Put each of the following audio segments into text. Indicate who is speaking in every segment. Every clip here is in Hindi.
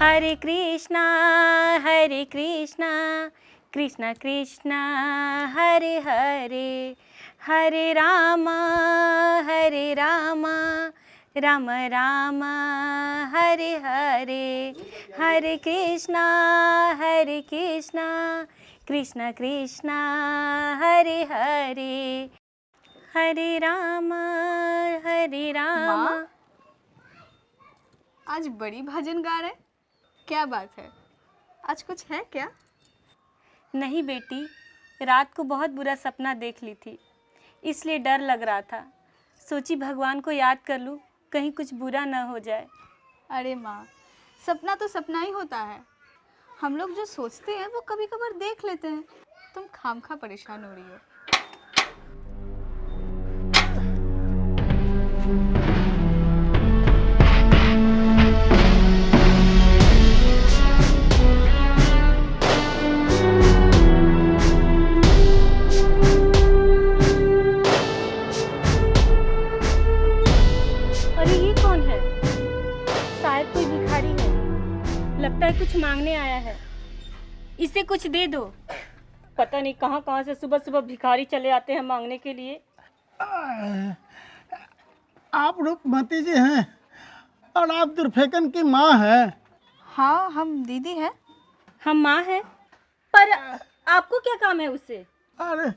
Speaker 1: हरे कृष्णा कृष्णा कृष्णा हरे हरे, हरे राम राम राम हरे हरे, हरे कृष्णा कृष्णा कृष्णा हरे हरे, हरे राम
Speaker 2: माँ, आज बड़ी भजन गा रहे, क्या बात है? आज कुछ है क्या?
Speaker 1: नहीं बेटी, रात को बहुत बुरा सपना देख ली थी, इसलिए डर लग रहा था। सोची भगवान को याद कर लूँ, कहीं कुछ बुरा न हो जाए।
Speaker 2: अरे माँ, सपना तो सपना ही होता है। हम लोग जो सोचते हैं वो कभी कभार देख लेते हैं। तुम खामखा परेशान हो रही हो।
Speaker 1: अरे ये कौन है? शायद कोई भिखारी है, लगता है कुछ मांगने आया है। इसे कुछ दे दो। पता नहीं कहाँ कहाँ से सुबह सुबह भिखारी चले आते हैं मांगने के लिए।
Speaker 3: आप रूपमती जी हैं और आप दुर्फेकन की माँ हैं।
Speaker 2: हाँ, हम दीदी हैं।
Speaker 1: हम माँ हैं, पर आपको क्या काम है उससे?
Speaker 3: अरे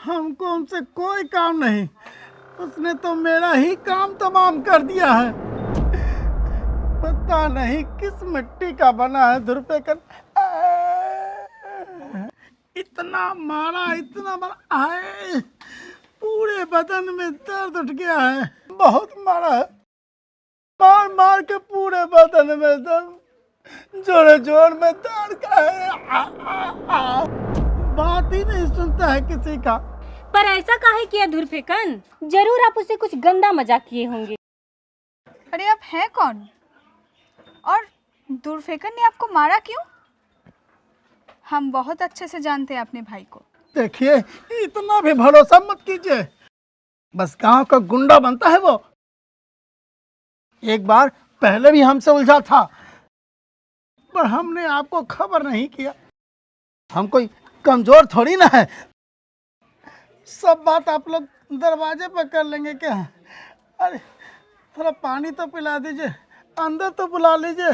Speaker 3: हमको उनसे कोई काम नहीं, उसने तो मेरा ही काम तमाम कर दिया है। पता नहीं किस मिट्टी का बना है दुर्फेकन। इतना मारा आए, पूरे बदन में दर्द उठ गया है। बहुत मारा है, मार मार के पूरे बदन में दर्द, जोड़ जोड़ में दर्द का है। बात ही नहीं सुनता है किसी का।
Speaker 1: पर ऐसा काहे किया धुरफेकन? जरूर आप उसे कुछ गंदा मजाक किए होंगे।
Speaker 2: अरे आप हैं कौन? और दुर्फेकन ने आपको मारा क्यों? हम बहुत अच्छे से जानते हैं अपने भाई को।
Speaker 3: देखिए, इतना भी भरोसा मत कीजिए, बस गांव का गुंडा बनता है वो। एक बार पहले भी हमसे उलझा था, पर हमने आपको खबर नहीं किया। हम कोई कमजोर थोड़ी ना है। सब बात आप लोग दरवाजे पर कर लेंगे क्या? अरे थोड़ा पानी तो पिला दीजिए, अंदर तो बुला लीजिए।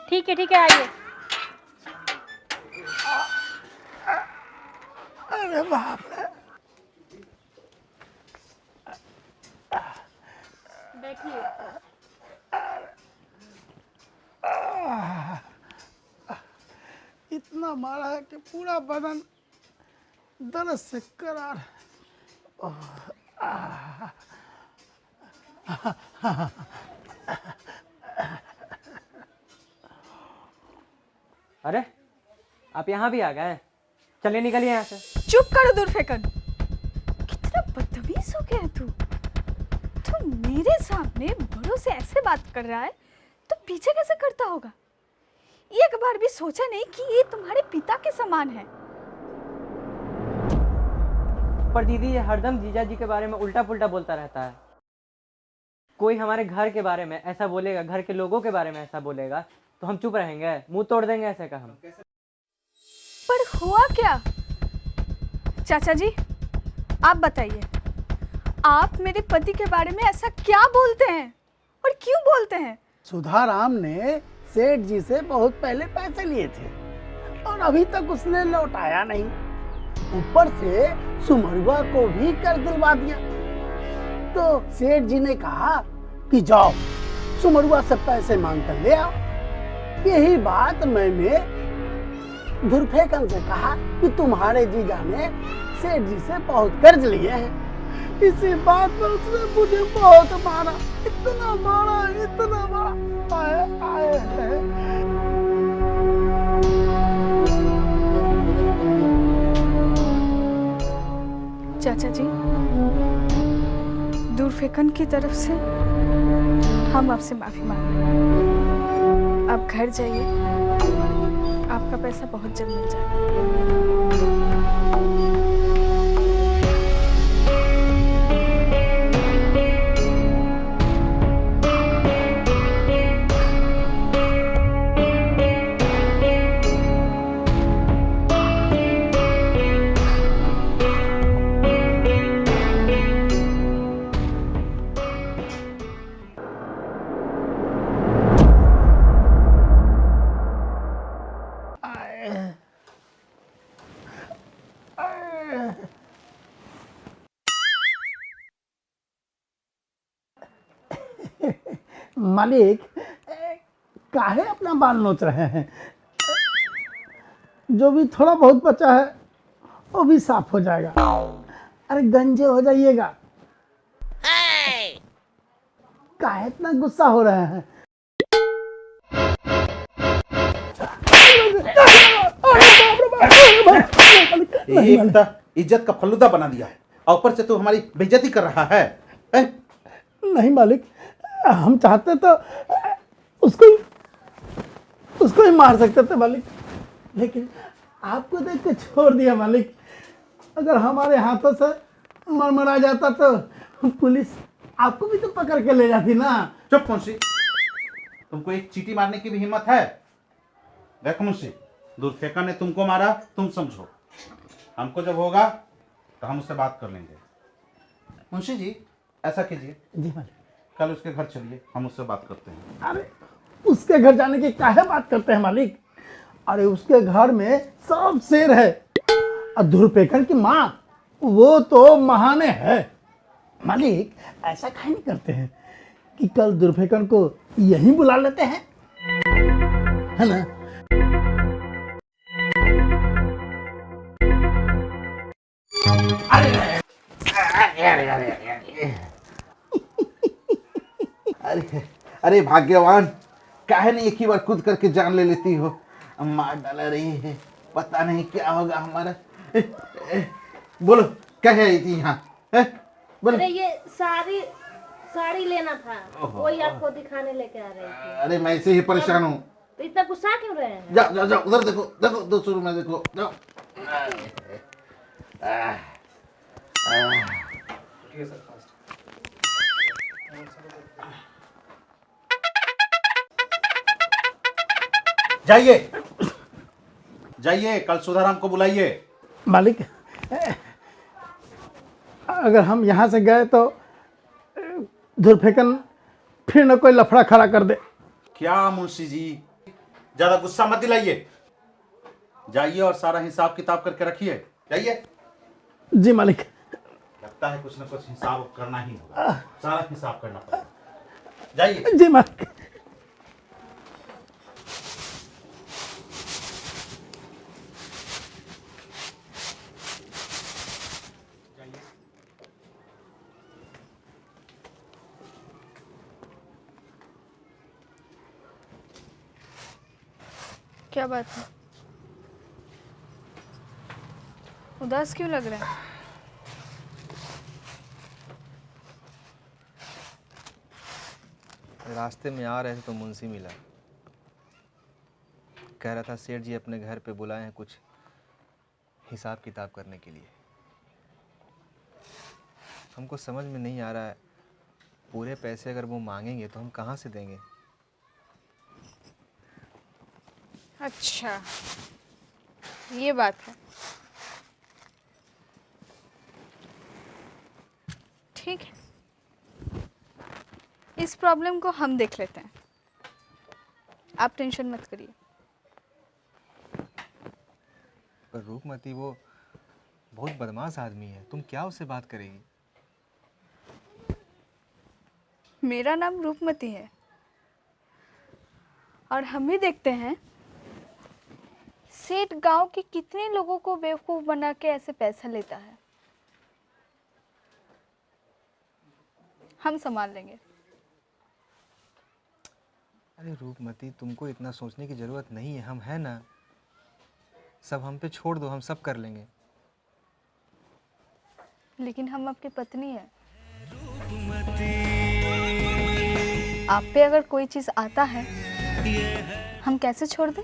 Speaker 1: ठीक है आइए।
Speaker 3: अरे बाप रे,
Speaker 1: बैठिए।
Speaker 3: इतना मारा है कि पूरा बदन दर्द से करार।
Speaker 4: अरे आप यहाँ भी आ गए? चलिए निकलिए यहाँ से।
Speaker 2: चुप करो दुर्फेकन, कितना बदतमीज हो गया है तू। तू मेरे सामने बड़ों से ऐसे बात कर रहा है, तो पीछे कैसे करता होगा? एक बार भी सोचा नहीं कि ये तुम्हारे पिता के समान है।
Speaker 4: पर दीदी ये हरदम जीजा जी के बारे में उल्टा पुल्टा बोलता रहता है। कोई हमारे घर के बारे में ऐसा बोलेगा, घर के लोगों के बारे में ऐसा बोलेगा तो हम चुप रहेंगे? मुंह तोड़ देंगे ऐसे का हम।
Speaker 2: पर हुआ क्या? चाचा जी आप बताइए, आप मेरे पति के बारे में ऐसा क्या बोलते हैं और क्यों बोलते हैं?
Speaker 3: सुधाराम ने सेठ जी से बहुत पहले पैसे लिए थे और अभी तक उसने लौटाया नहीं। ऊपर से सुमरुआ को भी कर दिलवा दिया। तो सेठ जी ने कहा कि जाओ सुमरुआ से पैसे मांग कर ले आओ। यही बात मैंने धुरफेकन से कहा कि तुम्हारे जीजा ने सेठ जी से बहुत कर्ज लिए हैं। इसी बात पर उसने मुझे बहुत मारा, इतना मारा आए है।
Speaker 2: चाचा जी, दुर्फेकन की तरफ से हम आपसे माफी मांगते हैं। आप घर जाइए, आपका पैसा बहुत जल्द मिल जाएगा।
Speaker 3: मालिक काहे अपना बाल नोच रहे हैं? जो भी थोड़ा बहुत बचा है वो भी साफ हो जाएगा। अरे गंजे हो जाइएगा। काहे इतना गुस्सा हो रहे हैं?
Speaker 5: एक तो इज्जत का फलूदा बना दिया और ऊपर से तू हमारी बेइज्जती कर रहा है।
Speaker 3: नहीं मालिक, हम चाहते तो उसको ही मार सकते थे मालिक, लेकिन आपको देख के छोड़ दिया मालिक। अगर हमारे हाथों से मरमरा जाता तो पुलिस आपको भी तो पकड़ के ले जाती ना।
Speaker 5: चुप मुंशी, तुमको एक चींटी मारने की भी हिम्मत है? देखो मुंशी, दूरफेका ने तुमको मारा, तुम समझो। हमको जब होगा तो हम उससे बात कर लेंगे। मुंशी जी ऐसा कीजिए,
Speaker 3: जी मालिक।
Speaker 5: कल उसके घर चलिए, हम उससे बात करते हैं।
Speaker 3: अरे उसके घर जाने की काहे बात करते हैं मालिक? अरे उसके घर में सब शेर है और धुरपेकन की माँ वो तो महाने है। मालिक ऐसा काहे नहीं करते हैं कि कल धुरपेकन को यहीं बुला लेते हैं, है ना?
Speaker 5: अरे अरे भाग्यवान, काहे नहीं एक ही बार कूद करके जान ले लेती हो? मार डाला रही है, पता नहीं क्या होगा हमारा। बोलो क्या है थी यहाँ? बोलो।
Speaker 6: अरे ये साड़ी लेना था, वही आपको दिखाने लेके आ रहे थे।
Speaker 5: अरे मैं ऐसे ही परेशान हूँ।
Speaker 6: तो इतना गुस्सा क्यों रहे हैं?
Speaker 5: जाओ जाओ जाओ, उधर देखो देखो, 200 में देखो, जाओ। जाइए जाइए, कल सुधाराम को बुलाइए।
Speaker 3: मालिक अगर हम यहाँ से गए तो धुरफेकन फिर न कोई लफड़ा खड़ा कर दे।
Speaker 5: क्या मुंशी जी, ज्यादा गुस्सा मत दिलाइए। जाइए और सारा हिसाब किताब करके रखिए। जाइए।
Speaker 3: जी मालिक।
Speaker 5: लगता है कुछ न कुछ हिसाब करना ही होगा, सारा हिसाब करना पड़ेगा। जाइए।
Speaker 3: जी मालिक।
Speaker 2: क्या बात है? उदास क्यों लग रहा है?
Speaker 7: रास्ते में आ रहे थे तो मुंशी मिला, कह रहा था सेठ जी अपने घर पे बुलाए हैं कुछ हिसाब किताब करने के लिए। हमको समझ में नहीं आ रहा है, पूरे पैसे अगर वो मांगेंगे तो हम कहाँ से देंगे?
Speaker 2: अच्छा, ये बात है। ठीक है, इस प्रॉब्लम को हम देख लेते हैं, आप टेंशन मत करिए।
Speaker 7: पर रूपमती वो बहुत बदमाश आदमी है, तुम क्या उससे बात करेगी?
Speaker 2: मेरा नाम रूपमती है और हम ही देखते हैं सेठ गांव के कितने लोगों को बेवकूफ बना के ऐसे पैसा लेता है। हम संभाल लेंगे।
Speaker 7: अरे रूपमती, तुमको इतना सोचने की जरूरत नहीं है, हम हैं ना, सब हम पे छोड़ दो, हम सब कर लेंगे।
Speaker 2: लेकिन हम आपकी पत्नी हैं। आप पे अगर कोई चीज आता है हम कैसे छोड़ दें?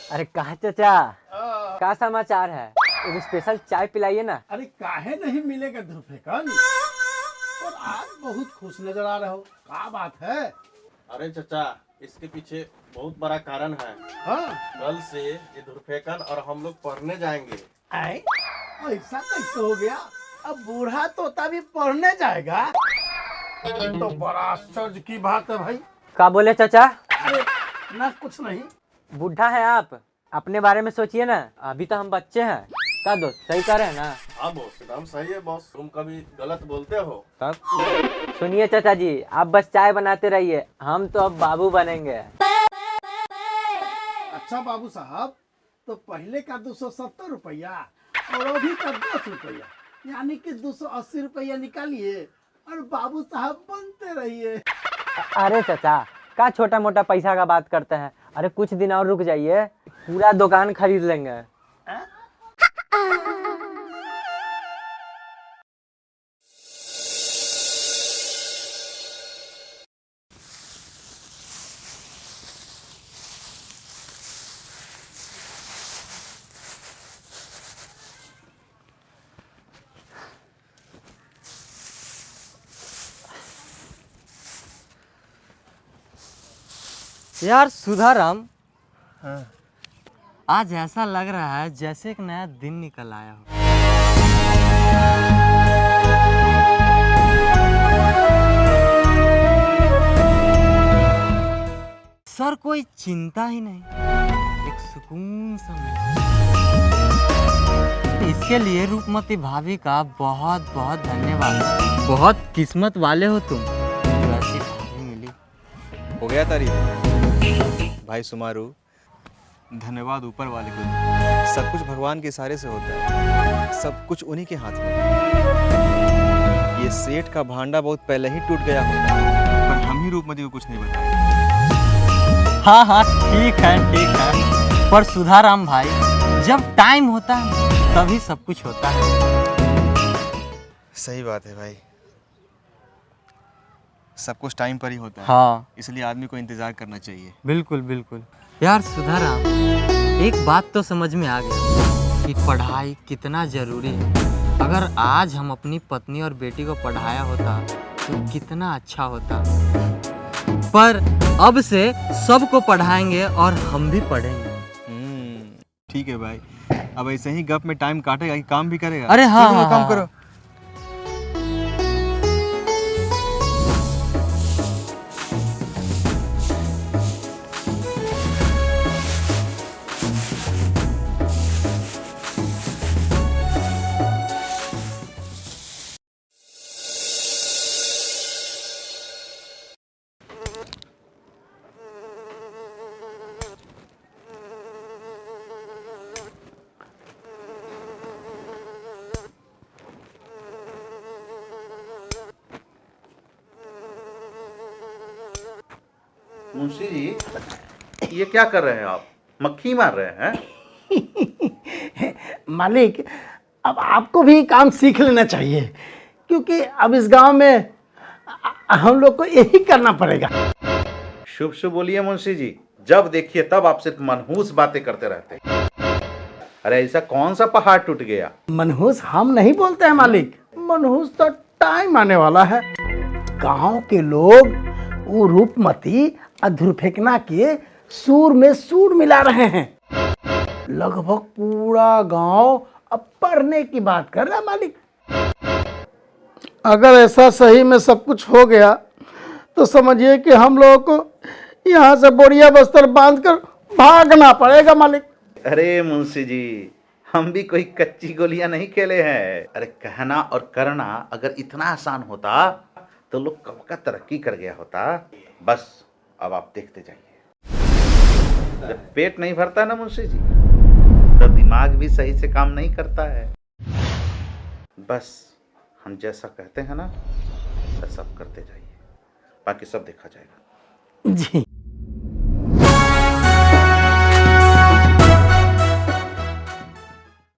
Speaker 4: अरे कहा चाचा, क्या समाचार है? एक स्पेशल चाय पिलाइए ना।
Speaker 3: अरे काहे नहीं मिलेगा धुरफेकन? और आज बहुत खुश नजर आ रहे हो, क्या बात है?
Speaker 8: अरे चचा, इसके पीछे बहुत बड़ा कारण है।
Speaker 3: हाँ?
Speaker 8: कल से ये धुरफेकन और हम लोग पढ़ने जाएंगे।
Speaker 3: ऐसा कैसे हो गया? अब बूढ़ा तोता भी पढ़ने जाएगा, ये तो बड़ा आश्चर्य की बात है भाई।
Speaker 4: क्या बोले चाचा?
Speaker 3: अरे ना कुछ नहीं।
Speaker 4: बूढ़ा है आप, अपने बारे में सोचिए ना, अभी तो हम बच्चे हैं। क्या दोस्त सही कह रहे हैं ना?
Speaker 8: हाँ बॉस, एकदम सही है बॉस, तुम कभी गलत बोलते हो?
Speaker 4: तब सुनिए चाचा जी, आप बस चाय बनाते रहिए, हम तो अब बाबू बनेंगे।
Speaker 3: अच्छा बाबू साहब, तो पहले का 270 रुपया और अभी का 10 रुपया, यानी कि 280 रुपया निकालिए और बाबू साहब बनते रहिए।
Speaker 4: अरे चाचा, क्या छोटा मोटा पैसा का बात करते हैं? अरे कुछ दिन और रुक जाइए, पूरा दुकान खरीद लेंगे। यार सुधाराम,
Speaker 7: हाँ।
Speaker 4: आज ऐसा लग रहा है जैसे एक नया दिन निकल आया हो। सर कोई चिंता ही नहीं, एक सुकून सा महसूस। इसके लिए रूपमती भाभी का बहुत बहुत धन्यवाद। बहुत किस्मत वाले हो तुम, ऐसी भाभी मिली।
Speaker 7: हो गया तारीफ भाई सुमारू, धन्यवाद ऊपर वाले को। सब कुछ भगवान के इशारे से होता है, सब कुछ उन्हीं के हाथ में है। ये सेठ का भांडा बहुत पहले ही टूट गया होता, पर हम ही रूपमती को कुछ नहीं बताए।
Speaker 4: हाँ हाँ ठीक है, पर सुधाराम भाई, जब टाइम होता है तभी सब कुछ होता है।
Speaker 7: सही बात है भाई, सब कुछ टाइम पर ही होता है।
Speaker 4: हाँ
Speaker 7: इसलिए आदमी को इंतजार करना चाहिए।
Speaker 4: बिल्कुल बिल्कुल। यार सुधाराम, एक बात तो समझ में आ गया कि पढ़ाई कितना जरूरी है। अगर आज हम अपनी पत्नी और बेटी को पढ़ाया होता तो कितना अच्छा होता। पर अब से सबको पढ़ाएंगे और हम भी पढ़ेंगे।
Speaker 7: ठीक है भाई, अब ऐसे ही गप में टाइम काटेगा कि काम भी करेगा।
Speaker 4: अरे हाँ,
Speaker 7: चलो,
Speaker 4: हाँ,
Speaker 7: काम
Speaker 4: हाँ,
Speaker 7: करो।
Speaker 5: मुंशी जी, ये क्या कर रहे हैं आप? मक्खी मार रहे हैं?
Speaker 3: मालिक, अब आपको भी काम सीख लेना चाहिए, क्योंकि अब इस गांव में हम लोग को यही करना पड़ेगा।
Speaker 5: शुभ शुभ बोलिए मुंशी जी, जब देखिए तब आप सिर्फ मनहूस बातें करते रहते। अरे ऐसा कौन सा पहाड़ टूट गया?
Speaker 3: मनहूस हम नहीं बोलते हैं मालिक, मनहूस तो टाइम आने वाला है। गांव के लोग वो रूपमती अधूरफेंकना के सूर में सूर मिला रहे हैं। लगभग पूरा गांव अब पढ़ने की बात कर रहा है मालिक। अगर ऐसा सही में सब कुछ हो गया तो समझिए कि हम लोगों को यहाँ से बोरिया बस्तर बांधकर भागना पड़ेगा मालिक।
Speaker 5: अरे मुंशी जी, हम भी कोई कच्ची गोलियां नहीं खेले हैं। अरे कहना और करना अगर इतना आसान होता तो लोग कब का तरक्की कर गया होता। बस अब आप देखते जाइए। जब पेट नहीं भरता ना मुंशी जी, तो दिमाग भी सही से काम नहीं करता है। बस हम जैसा कहते हैं ना, वैसा आप करते जाइए, बाकी सब देखा जाएगा।
Speaker 3: जी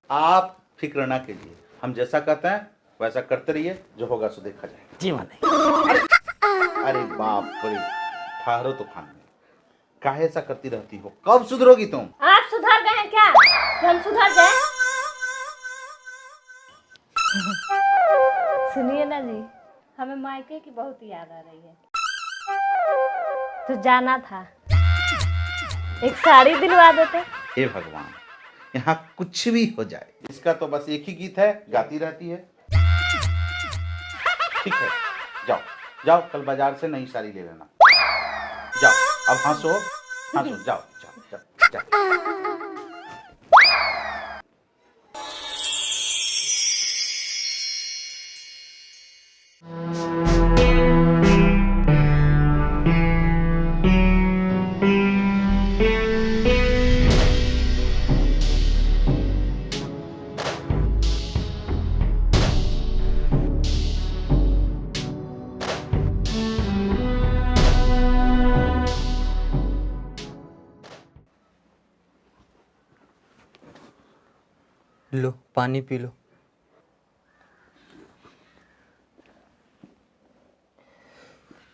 Speaker 5: आप फिक्र ना कीजिए, हम जैसा कहते हैं वैसा करते रहिए, जो होगा सो देखा जाएगा।
Speaker 3: जी मालिक।
Speaker 5: अरे बाप रे, ठहरो तूफान में, काहे ऐसा करती रहती हो? कब सुधरोगी तुम?
Speaker 6: आप सुधर गए हैं क्या? कि हम सुधर गए? सुनिए ना जी, हमें मायके की बहुत याद आ रही है। तो जाना था, एक साड़ी दिलवा देते।
Speaker 5: हे भगवान, यहाँ कुछ भी हो जाए, इसका तो बस एक ही गीत है, गाती रहती है। ठीक है, जाओ जाओ, कल बाजार से नई साड़ी ले लेना। जाओ, अब हंसो हंसो, जाओ जाओ जाओ जाओ।
Speaker 4: लो पानी पी लो।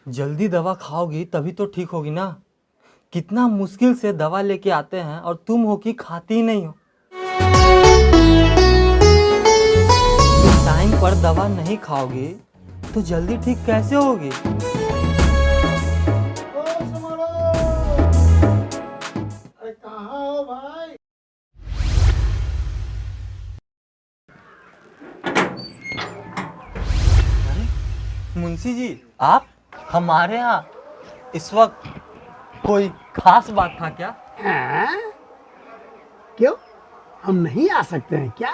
Speaker 4: जल्दी दवा खाओगी तभी तो ठीक होगी ना। कितना मुश्किल से दवा लेके आते हैं और तुम हो कि खाती ही नहीं हो। टाइम पर दवा नहीं खाओगी तो जल्दी ठीक कैसे होगी?
Speaker 3: अरे कहाँ हो भाई?
Speaker 4: मुंशी जी, आप हमारे यहाँ इस वक्त कोई खास बात था क्या?
Speaker 3: हैं? क्यों, हम नहीं आ सकते हैं क्या?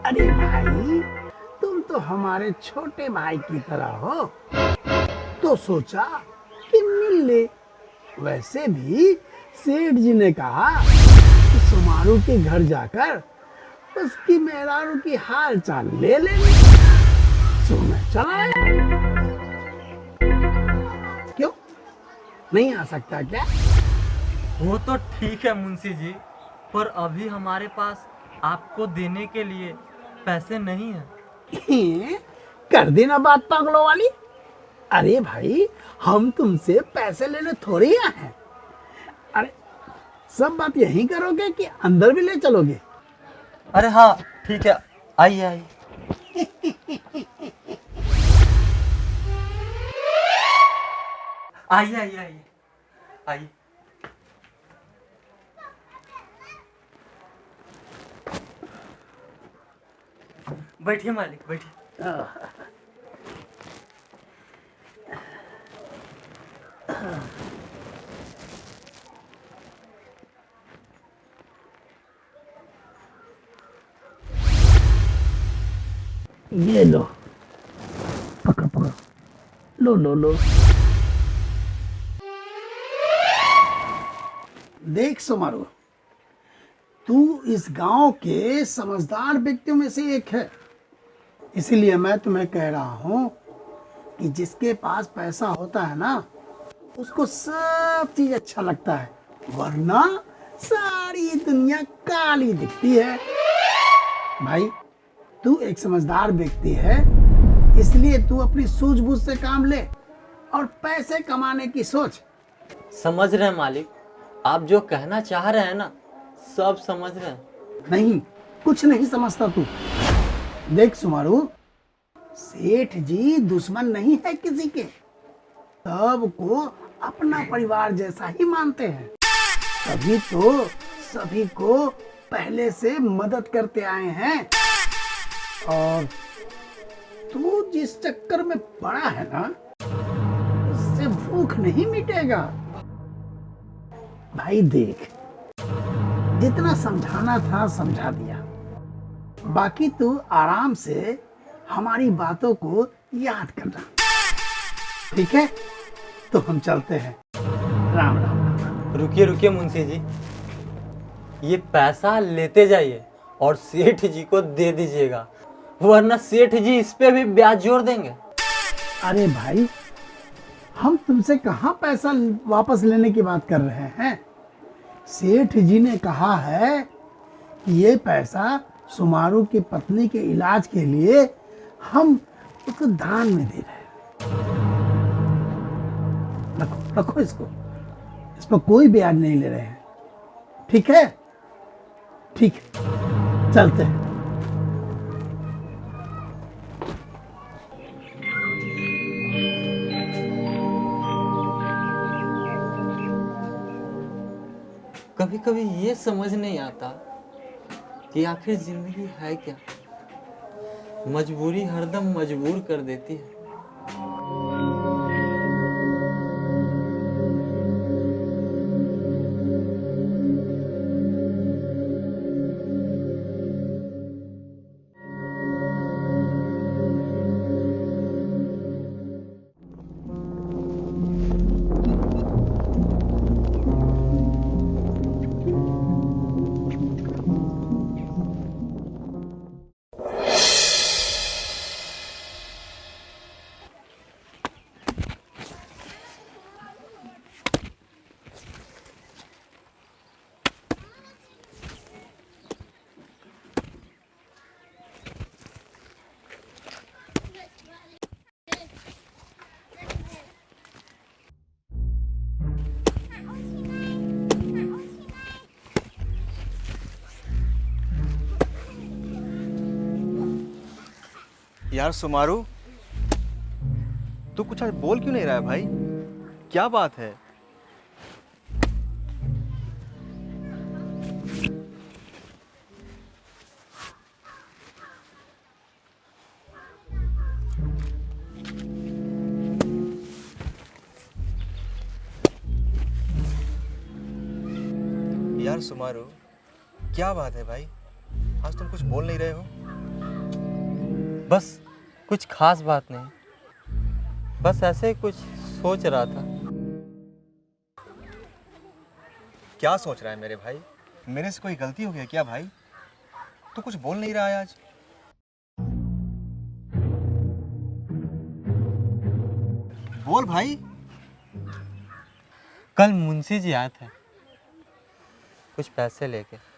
Speaker 3: अरे भाई, तुम तो हमारे छोटे भाई की तरह हो, तो सोचा कि मिल ले। वैसे भी सेठ जी ने कहा कि सुमारू के घर जाकर उसकी मेहरारू की हाल चाल ले लेंगे, तो मैं चला आया। क्यों, नहीं आ सकता क्या?
Speaker 4: वो तो ठीक है मुंशी जी, पर अभी हमारे पास आपको देने के लिए पैसे नहीं है।
Speaker 3: कर देना बात पागलों वाली। अरे भाई, हम तुमसे पैसे लेने थोड़ी आए हैं। अरे सब बात यहीं करोगे कि अंदर भी ले चलोगे?
Speaker 4: अरे हाँ ठीक है, आइए आइए। आइए आइए आइए आइए। बैठिए मालिक, बैठिए।
Speaker 3: ये लो, पकड़ पकड़, लो लो लो। देख सुमारू, तू इस गांव के समझदार व्यक्तियों में से एक है, इसीलिए मैं तुम्हें कह रहा हूं कि जिसके पास पैसा होता है ना, उसको सब चीज अच्छा लगता है, वरना सारी दुनिया काली दिखती है। भाई, तू एक समझदार व्यक्ति है, इसलिए तू अपनी सूझबूझ से काम ले और पैसे कमाने की सोच।
Speaker 4: समझ रहे हैं मालिक, आप जो कहना चाह रहे हैं ना, सब समझ रहे हैं।
Speaker 3: नहीं, कुछ नहीं समझता तू। देख सुमारू, सेठ जी दुश्मन नहीं है किसी के, सबको अपना परिवार जैसा ही मानते हैं, तभी तो सभी को पहले से मदद करते आए हैं। और तू जिस चक्कर में पड़ा है ना, उससे भूख नहीं मिटेगा। भाई देख, जितना समझाना था समझा दिया, बाकी तू आराम से हमारी बातों को याद करना, ठीक है? तो हम चलते हैं। राम राम।
Speaker 4: रुकिए रुकिए मुंशी जी, ये पैसा लेते जाइए और सेठ जी को दे दीजिएगा, वरना सेठ जी इस पे भी ब्याज जोड़ देंगे।
Speaker 3: अरे भाई, हम तुमसे कहाँ पैसा वापस लेने की बात कर रहे हैं? सेठ जी ने कहा है कि ये पैसा सुमारू की पत्नी के इलाज के लिए हम उसको दान में दे रहे हैं। रखो रखो इसको, इस पर कोई ब्याज नहीं ले रहे हैं, ठीक है? ठीक है, चलते हैं।
Speaker 4: कभी कभी ये समझ नहीं आता कि आखिर जिंदगी है क्या। मजबूरी हरदम मजबूर कर देती है।
Speaker 7: यार सुमारू, तू कुछ आज बोल क्यों नहीं रहा है भाई? क्या बात है? यार सुमारू, क्या बात है भाई? आज तुम कुछ बोल नहीं रहे हो।
Speaker 4: बस कुछ खास बात नहीं, बस ऐसे ही कुछ सोच रहा था।
Speaker 7: क्या सोच रहा है मेरे भाई? मेरे से कोई गलती हो गया क्या भाई? तू कुछ बोल नहीं रहा है आज। बोल भाई।
Speaker 4: कल मुंशी जी आए थे कुछ पैसे लेके।